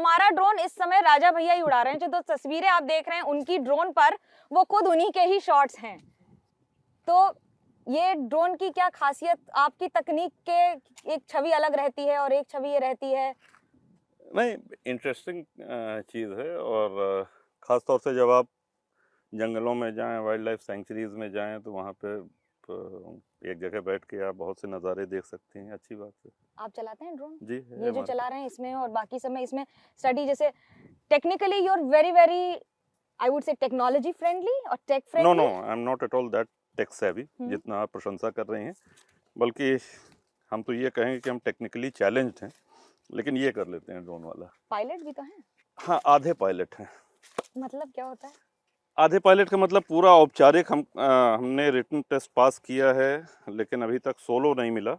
हमारा ड्रोन इस समय राजा भैया ही उड़ा रहे हैं। जो दो तस्वीरें आप देख रहे हैं उनकी ड्रोन पर, वो खुद उन्हीं के ही शॉट्स हैं। तो ये ड्रोन की क्या खासियत, आपकी तकनीक के एक छवि अलग रहती है और एक छवि ये रहती है। नहीं, इंटरेस्टिंग चीज़ है। और ख़ास तौर से जब आप जंगलों में जाएं, वाइल्ड लाइफ सेंचुरीज में जाएं, तो वहाँ पे एक जगह बैठ के आप बहुत से नज़ारे देख सकते हैं। अच्छी बात है। आप चलाते हैं ड्रोन? जी, ये जो चला रहे हैं इसमें और बाकी समय इसमें स्टडी, जैसे technically you are very very, I would say technology friendly और tech friendly. No, I am not at all that tech savvy जितना आप प्रशंसा कर रहे हैं, बल्कि हम तो ये कहेंगे कि हम टेक्निकली चैलेंज्ड हैं, लेकिन ये कर लेते हैं ड्रोन वाला। पायलट भी तो हैं? हाँ, आधे पायलट हैं। मतलब क्या होता है? आधे पायलट का मतलब पूरा औपचारिक हमने रिटन टेस्ट पास किया है, लेकिन अभी तक सोलो नहीं मिला।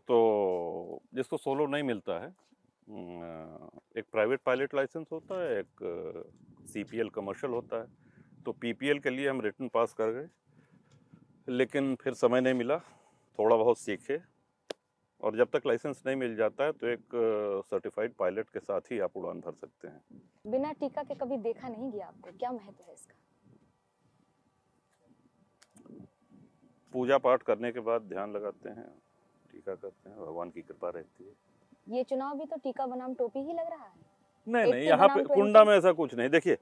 तो जिसको सोलो नहीं मिलता है, एक प्राइवेट पायलट लाइसेंस होता है, एक सीपीएल कमर्शियल होता है। तो पीपीएल के लिए हम रिटन पास कर गए, लेकिन फिर समय नहीं मिला, थोड़ा बहुत सीखे। और जब तक लाइसेंस नहीं मिल जाता है तो एक सर्टिफाइड पायलट के साथ ही आप उड़ान भर सकते हैं। बिना टीका के कभी देखा नहीं गया आपको, क्या महत्व है इसका? पूजा पाठ करने के बाद ध्यान लगाते हैं, टीका करते हैं, भगवान की कृपा रहती है। ये चुनाव भी तो टीका बनाम टोपी ही लग रहा है। नहीं, यहाँ पे कुंडा में ऐसा कुछ नहीं। देखिए,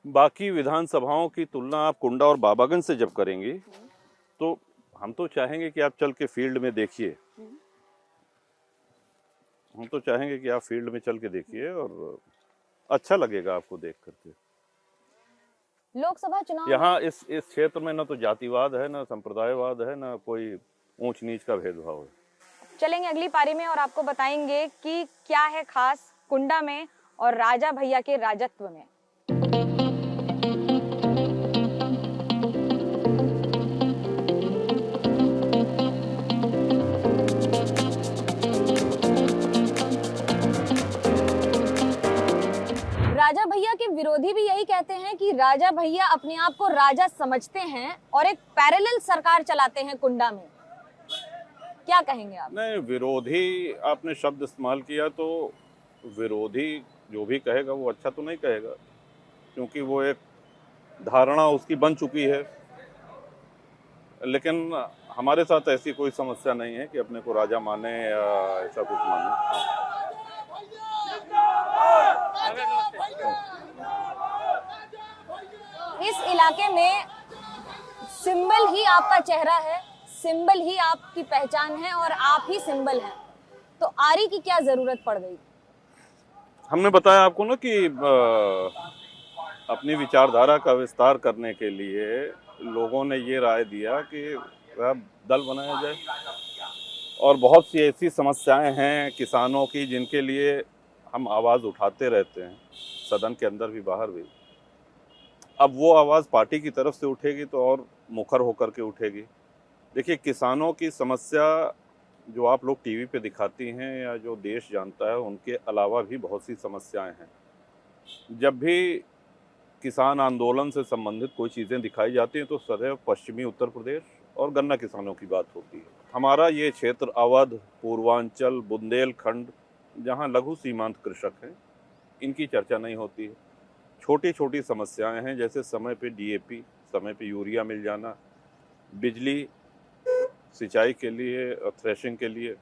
बाकी विधानसभाओं की तुलना आप कुंडा और बाबागंज से जब करेंगे, तो हम तो चाहेंगे कि आप चल के फील्ड में देखिए। हम तो चाहेंगे कि आप फील्ड में चल के देखिए और अच्छा लगेगा आपको देख करके। लोकसभा चुनाव यहाँ इस क्षेत्र में ना तो जातिवाद है, ना संप्रदायवाद है, ना कोई ऊंच नीच का भेदभाव है। चलेंगे अगली पारी में और आपको बताएंगे कि क्या है खास कुंडा में और राजा भैया के राजत्व में। राजा भैया के विरोधी भी यही कहते हैं कि राजा भैया अपने आप को राजा समझते हैं और एक पैरेलल सरकार चलाते हैं कुंडा में। क्या कहेंगे आप? नहीं, विरोधी आपने शब्द इस्तेमाल किया, तो विरोधी जो भी कहेगा वो अच्छा तो नहीं कहेगा, क्योंकि वो एक धारणा उसकी बन चुकी है। लेकिन हमारे साथ ऐसी कोई समस्या नहीं है कि अपने को राजा माने या ऐसा कुछ माने। इस इलाके में सिंबल ही आपका चेहरा है, सिंबल ही आपकी पहचान है और आप ही सिंबल हैं। तो आरी की क्या जरूरत पड़ गई? हमने बताया आपको ना कि अपनी विचारधारा का विस्तार करने के लिए लोगों ने ये राय दिया कि दल बनाया जाए। और बहुत सी ऐसी समस्याएं हैं किसानों की जिनके लिए हम आवाज़ उठाते रहते हैं, सदन के अंदर भी बाहर भी। अब वो आवाज़ पार्टी की तरफ से उठेगी तो और मुखर होकर के उठेगी। देखिए, किसानों की समस्या जो आप लोग टीवी पे दिखाती हैं या जो देश जानता है, उनके अलावा भी बहुत सी समस्याएं हैं। जब भी किसान आंदोलन से संबंधित कोई चीज़ें दिखाई जाती हैं तो सदैव पश्चिमी उत्तर प्रदेश और गन्ना किसानों की बात होती है। हमारा ये क्षेत्र अवध, पूर्वांचल, बुंदेलखंड, जहाँ लघु सीमांत कृषक हैं, इनकी चर्चा नहीं होती है। छोटी छोटी समस्याएं हैं, जैसे समय पे डीएपी, समय पे यूरिया मिल जाना, बिजली सिंचाई के लिए और थ्रेशिंग के लिए।